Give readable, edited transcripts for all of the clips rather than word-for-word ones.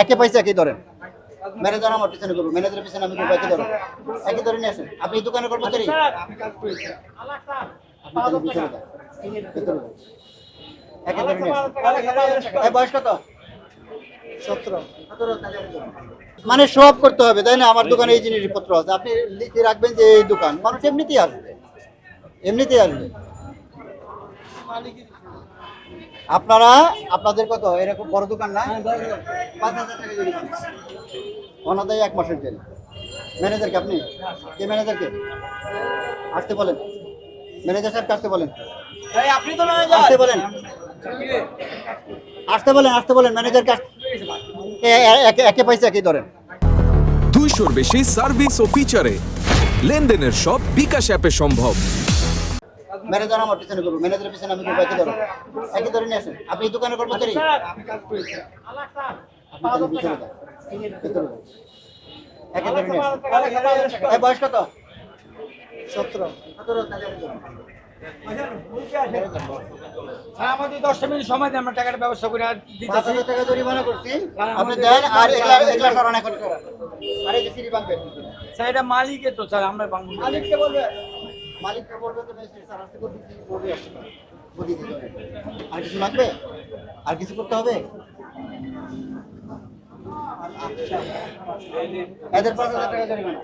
একে পয়সা একই ধরেন। ম্যানেজার আমার পিছনে করবো, ম্যানেজারের পিছনে আমি করবো, একই ধরেন। একই ধরে নিয়ে আসেন। আপনি দোকানে কর্মচারী? আপনি তাহলে ভিতরে যান। ভিতরে যান। একই ধরে নিয়ে আসেন। এই বয়স কত? 17। মানে সব করতে হবে, তাই না? আমার দোকানে এই জিনিসপত্র আছে, আপনি লিখে রাখবেন যে এই দোকান। মানুষ এমনিতেই আসবে, এমনিতেই আসবে। আপনারা আপনাদের কত এরকম বড় দোকান না? 5,000 টাকা জরিমানা, অনাদায়ী 1 মাসের জেল। ম্যানেজারকে আপনি কে? ম্যানেজারকে আসতে বলেন, ম্যানেজার সাহেবকে আসতে বলেন, আপনি তো ম্যানেজার। আসতে বলেন, আসতে বলেন, আসতে বলেন ম্যানেজারকে। একে পয়সা একই ধরেন। 200-র বেশি সার্ভিস ও ফিচারে লেনদেনের সব বিকাশ অ্যাপে সম্ভব। ম্যানেজার আমার পিছনে করবো, ম্যানেজারের পিছনে আমি করবো, একই ধরেন। একই ধরে নিয়ে আসেন। আপনি দোকানে কর্মচারী? আপনি তাহলে ভিতরে যান। ভিতরে যান। একই ধরে নিয়ে আসেন। এই বয়স কত? 17। স্যার আমাদের 10 মিনিট সময় দেন, আমরা টাকার ব্যবস্থা করে আর দিতে 5,000 টাকা জরিমানা করছি, আপনি দেন। আর এগুলা সরান এখন, সরান। আর এই যে সিঁড়ি ভাঙবেন। স্যার এটা মালিকের তো স্যার, আমরা বাংলা মালিককে বলবে, মালিককে বলবে তো বেশি স্যার আসতে করতে কি বলবে আসতে বলি দিতে হবে। আর কিছু লাগবে? আর কিছু করতে হবে? এদের 5,000 টাকা জরিমানা।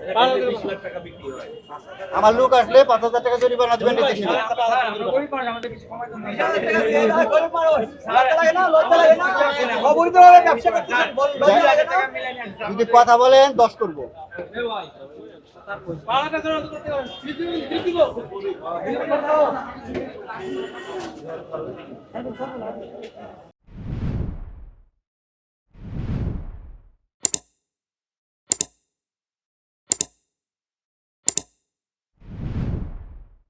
আমার লোক আসলে 5,000 টাকা জরিমানা দিবেন। আমাদের কিছু সময় দেন। যদি কথা বলেন 10 করবো।